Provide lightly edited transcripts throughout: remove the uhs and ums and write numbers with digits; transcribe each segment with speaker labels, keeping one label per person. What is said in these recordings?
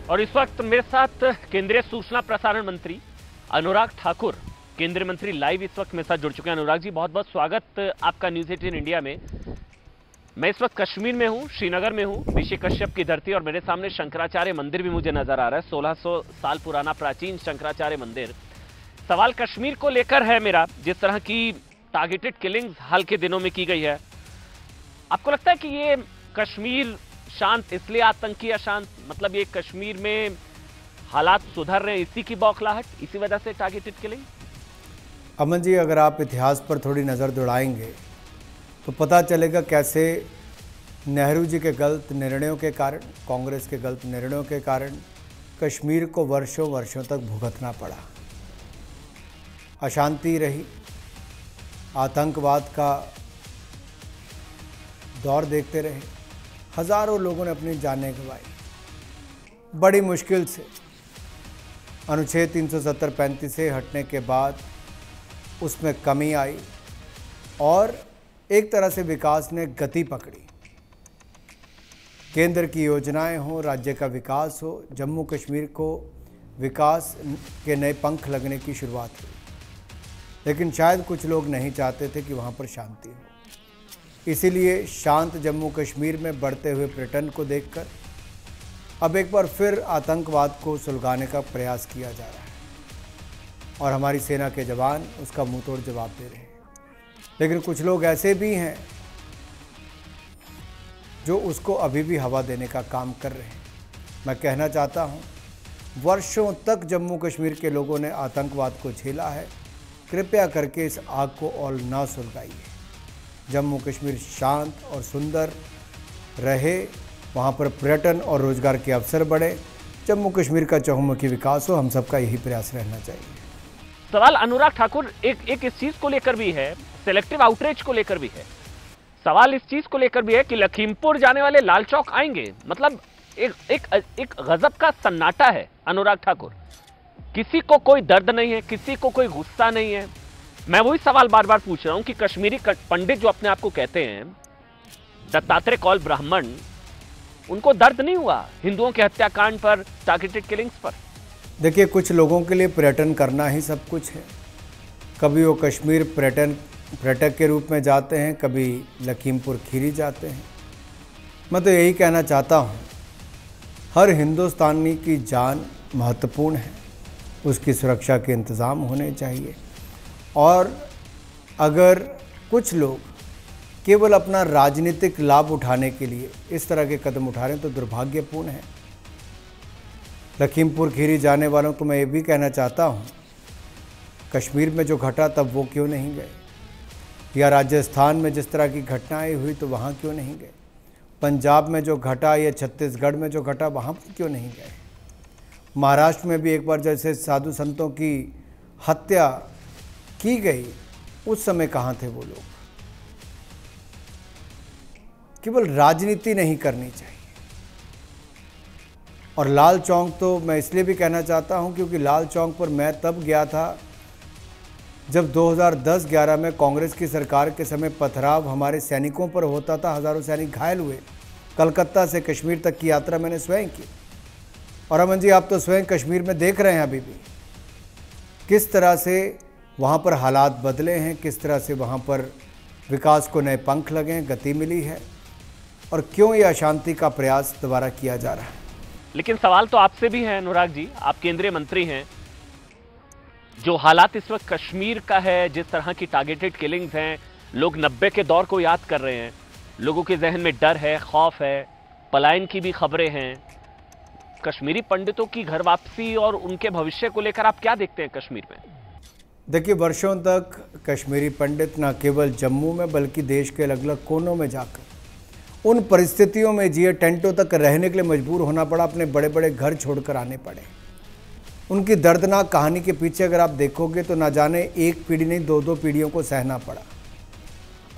Speaker 1: और इस वक्त मेरे साथ केंद्रीय सूचना प्रसारण मंत्री अनुराग ठाकुर, केंद्रीय मंत्री लाइव इस वक्त मेरे साथ जुड़ चुके हैं। अनुराग जी, बहुत बहुत स्वागत आपका न्यूज़ 18 इंडिया में। मैं इस वक्त कश्मीर में हूं, श्रीनगर में हूं, ऋषि कश्यप की धरती, और मेरे सामने शंकराचार्य मंदिर भी मुझे नजर आ रहा है। 1600 साल पुराना प्राचीन शंकराचार्य मंदिर। सवाल कश्मीर को लेकर है मेरा, जिस तरह की टारगेटेड किलिंग्स हाल के दिनों में की गई है। आपको लगता है कि ये कश्मीर शांत इसलिए आतंकी अशांत, मतलब ये कश्मीर में हालात सुधर रहे इसी की बौखलाहट, इसी वजह से टारगेटेड किलिंग?
Speaker 2: अमन जी, अगर आप इतिहास पर थोड़ी नज़र दौड़ाएंगे तो पता चलेगा कैसे नेहरू जी के गलत निर्णयों के कारण, कांग्रेस के गलत निर्णयों के कारण कश्मीर को वर्षों वर्षों तक भुगतना पड़ा। अशांति रही, आतंकवाद का दौर देखते रहे, हज़ारों लोगों ने अपनी जानें गंवाई। बड़ी मुश्किल से अनुच्छेद 370-35 से हटने के बाद उसमें कमी आई और एक तरह से विकास ने गति पकड़ी। केंद्र की योजनाएं हो, राज्य का विकास हो, जम्मू कश्मीर को विकास के नए पंख लगने की शुरुआत हुई। लेकिन शायद कुछ लोग नहीं चाहते थे कि वहाँ पर शांति हो। इसीलिए शांत जम्मू कश्मीर में बढ़ते हुए पर्यटन को देखकर अब एक बार फिर आतंकवाद को सुलगाने का प्रयास किया जा रहा है और हमारी सेना के जवान उसका मुंहतोड़ जवाब दे रहे हैं। लेकिन कुछ लोग ऐसे भी हैं जो उसको अभी भी हवा देने का काम कर रहे हैं। मैं कहना चाहता हूं, वर्षों तक जम्मू कश्मीर के लोगों ने आतंकवाद को झेला है। कृपया करके इस आग को और ना सुलगाइए। जम्मू कश्मीर शांत और सुंदर रहे, वहाँ पर पर्यटन और रोजगार के अवसर बढ़े, जम्मू कश्मीर का चहुमुखी विकास हो, हम सबका यही प्रयास रहना चाहिए।
Speaker 1: सवाल अनुराग ठाकुर एक इस चीज को लेकर भी है, सेलेक्टिव आउटरीच को लेकर भी है। सवाल इस चीज को लेकर भी है कि लखीमपुर जाने वाले लाल चौक आएंगे, मतलब एक गजब का सन्नाटा है। अनुराग ठाकुर, किसी को कोई दर्द नहीं है, किसी को कोई गुस्सा नहीं है। मैं वही सवाल बार बार पूछ रहा हूं कि कश्मीरी पंडित जो अपने आप को कहते हैं दत्तात्रेय कौल ब्राह्मण, उनको दर्द नहीं हुआ हिंदुओं के हत्याकांड पर, टारगेटेड किलिंग्स पर?
Speaker 2: देखिए, कुछ लोगों के लिए पर्यटन करना ही सब कुछ है। कभी वो कश्मीर पर्यटक के रूप में जाते हैं, कभी लखीमपुर खीरी जाते हैं। मैं तो यही कहना चाहता हूँ, हर हिंदुस्तानी की जान महत्वपूर्ण है, उसकी सुरक्षा के इंतज़ाम होने चाहिए। और अगर कुछ लोग केवल अपना राजनीतिक लाभ उठाने के लिए इस तरह के कदम उठा रहे हैं तो दुर्भाग्यपूर्ण है। लखीमपुर खीरी जाने वालों को मैं ये भी कहना चाहता हूँ, कश्मीर में जो घटा तब वो क्यों नहीं गए, या राजस्थान में जिस तरह की घटनाएं हुई तो वहाँ क्यों नहीं गए, पंजाब में जो घटा या छत्तीसगढ़ में जो घटा वहाँ पर क्यों नहीं गए, महाराष्ट्र में भी एक बार जैसे साधु संतों की हत्या की गई उस समय कहाँ थे वो लोग? केवल राजनीति नहीं करनी चाहिए। और लाल चौक तो मैं इसलिए भी कहना चाहता हूं क्योंकि लाल चौक पर मैं तब गया था जब 2010-11 में कांग्रेस की सरकार के समय पथराव हमारे सैनिकों पर होता था। हज़ारों सैनिक घायल हुए। कलकत्ता से कश्मीर तक की यात्रा मैंने स्वयं की। और अमन जी, आप तो स्वयं कश्मीर में देख रहे हैं अभी भी किस तरह से वहाँ पर हालात बदले हैं, किस तरह से वहाँ पर विकास को नए पंख लगे हैं, गति मिली है, और क्यों ये अशांति का प्रयास दोबारा किया जा रहा है।
Speaker 1: लेकिन सवाल तो आपसे भी है अनुराग जी, आप केंद्रीय मंत्री हैं। जो हालात इस वक्त कश्मीर का है, जिस तरह की टारगेटेड किलिंग्स हैं, लोग 90 के दौर को याद कर रहे हैं, लोगों के जहन में डर है, खौफ है, पलायन की भी खबरें हैं। कश्मीरी पंडितों की घर वापसी और उनके भविष्य को लेकर आप क्या देखते हैं कश्मीर में?
Speaker 2: देखिए, वर्षों तक कश्मीरी पंडित न केवल जम्मू में बल्कि देश के अलग अलग कोनों में जाकर उन परिस्थितियों में जिए, टेंटों तक रहने के लिए मजबूर होना पड़ा, अपने बड़े बड़े घर छोड़कर आने पड़े। उनकी दर्दनाक कहानी के पीछे अगर आप देखोगे तो ना जाने एक पीढ़ी नहीं, दो पीढ़ियों को सहना पड़ा।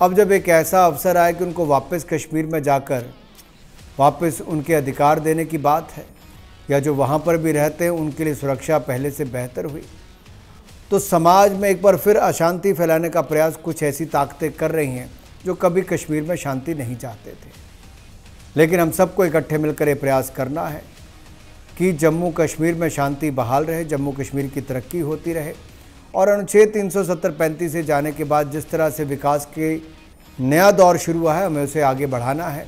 Speaker 2: अब जब एक ऐसा अवसर आया कि उनको वापस कश्मीर में जाकर वापस उनके अधिकार देने की बात है, या जो वहाँ पर भी रहते हैं उनके लिए सुरक्षा पहले से बेहतर हुई, तो समाज में एक बार फिर अशांति फैलाने का प्रयास कुछ ऐसी ताकतें कर रही हैं जो कभी कश्मीर में शांति नहीं चाहते थे। लेकिन हम सबको इकट्ठे मिलकर ये प्रयास करना है कि जम्मू कश्मीर में शांति बहाल रहे, जम्मू कश्मीर की तरक्की होती रहे और अनुच्छेद 370-35 से जाने के बाद जिस तरह से विकास के नया दौर शुरू हुआ है, हमें उसे आगे बढ़ाना है,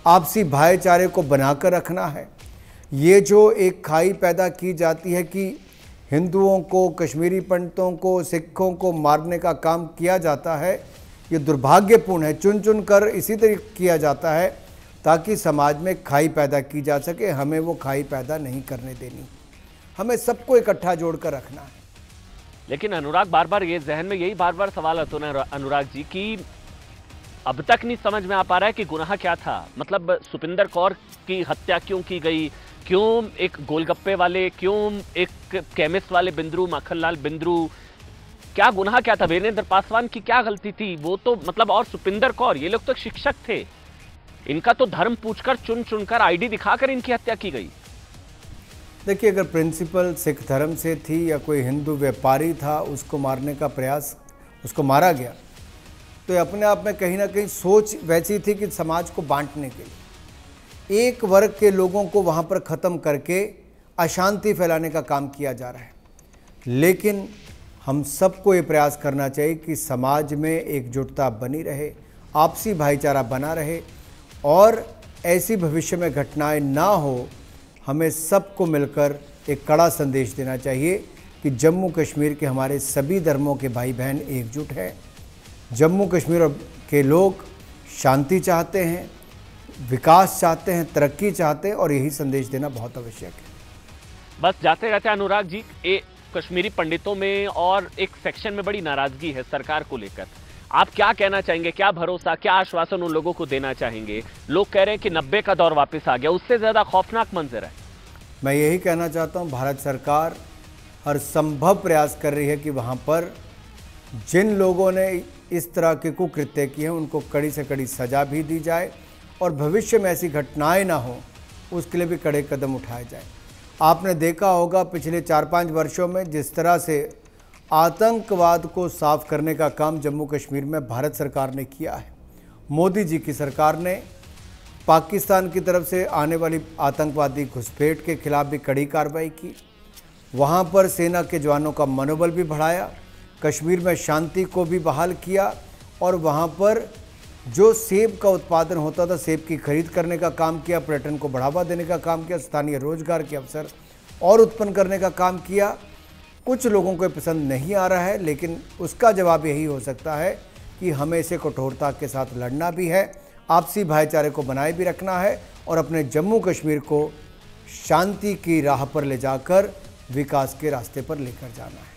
Speaker 2: आपसी भाईचारे को बनाकर रखना है। ये जो एक खाई पैदा की जाती है कि हिंदुओं को, कश्मीरी पंडितों को, सिखों को मारने का काम किया जाता है, ये दुर्भाग्यपूर्ण है। चुन चुन कर इसी तरीके किया जाता है ताकि समाज में खाई पैदा की जा सके। हमें वो खाई पैदा नहीं करने देनी, हमें सबको इकट्ठा जोड़कर रखना है।
Speaker 1: लेकिन अनुराग, बार बार ये जहन में यही बार बार सवाल आता है अनुराग जी कि अब तक नहीं समझ में आ पा रहा है कि गुनाह क्या था। मतलब सुपिंदर कौर की हत्या क्यों की गई, क्यों एक गोलगप्पे वाले, क्यों एक केमिस्ट वाले बिंद्रू, माखनलाल बिंद्रू, क्या गुनाह क्या था? वीरेंद्र पासवान की क्या गलती थी? वो तो मतलब, और सुपिंदर कौर, ये लोग तो शिक्षक थे, इनका तो धर्म पूछकर चुन चुनकर आईडी दिखाकर इनकी हत्या की गई।
Speaker 2: देखिए, अगर प्रिंसिपल सिख धर्म से थी या कोई हिंदू व्यापारी था, उसको मारने का प्रयास, उसको मारा गया, तो ये अपने आप में कहीं ना कहीं सोच वैसी थी कि समाज को बांटने के लिए एक वर्ग के लोगों को वहाँ पर ख़त्म करके अशांति फैलाने का काम किया जा रहा है। लेकिन हम सबको ये प्रयास करना चाहिए कि समाज में एकजुटता बनी रहे, आपसी भाईचारा बना रहे और ऐसी भविष्य में घटनाएं ना हो। हमें सबको मिलकर एक कड़ा संदेश देना चाहिए कि जम्मू कश्मीर के हमारे सभी धर्मों के भाई बहन एकजुट हैं। जम्मू कश्मीर के लोग शांति चाहते हैं, विकास चाहते हैं, तरक्की चाहते हैं और यही संदेश देना बहुत आवश्यक है।
Speaker 1: बस जाते रहते अनुराग जी, कश्मीरी पंडितों में और एक सेक्शन में बड़ी नाराजगी है सरकार को लेकर। आप क्या कहना चाहेंगे, क्या भरोसा, क्या आश्वासन उन लोगों को देना चाहेंगे? लोग कह रहे हैं कि 90 का दौर वापस आ गया, उससे ज्यादा खौफनाक मंजर है।
Speaker 2: मैं यही कहना चाहता हूं, भारत सरकार हर संभव प्रयास कर रही है कि वहां पर जिन लोगों ने इस तरह के कुकृत्य किए हैं उनको कड़ी से कड़ी सजा भी दी जाए और भविष्य में ऐसी घटनाएं ना हो, उसके लिए भी कड़े कदम उठाए जाए। आपने देखा होगा पिछले 4-5 वर्षों में जिस तरह से आतंकवाद को साफ करने का काम जम्मू कश्मीर में भारत सरकार ने किया है। मोदी जी की सरकार ने पाकिस्तान की तरफ से आने वाली आतंकवादी घुसपैठ के खिलाफ भी कड़ी कार्रवाई की, वहाँ पर सेना के जवानों का मनोबल भी बढ़ाया, कश्मीर में शांति को भी बहाल किया और वहाँ पर जो सेब का उत्पादन होता था, सेब की खरीद करने का काम किया, पर्यटन को बढ़ावा देने का काम किया, स्थानीय रोजगार के अवसर और उत्पन्न करने का काम किया। कुछ लोगों को पसंद नहीं आ रहा है, लेकिन उसका जवाब यही हो सकता है कि हमें इसे कठोरता के साथ लड़ना भी है, आपसी भाईचारे को बनाए भी रखना है और अपने जम्मू कश्मीर को शांति की राह पर ले जाकर विकास के रास्ते पर लेकर जाना है।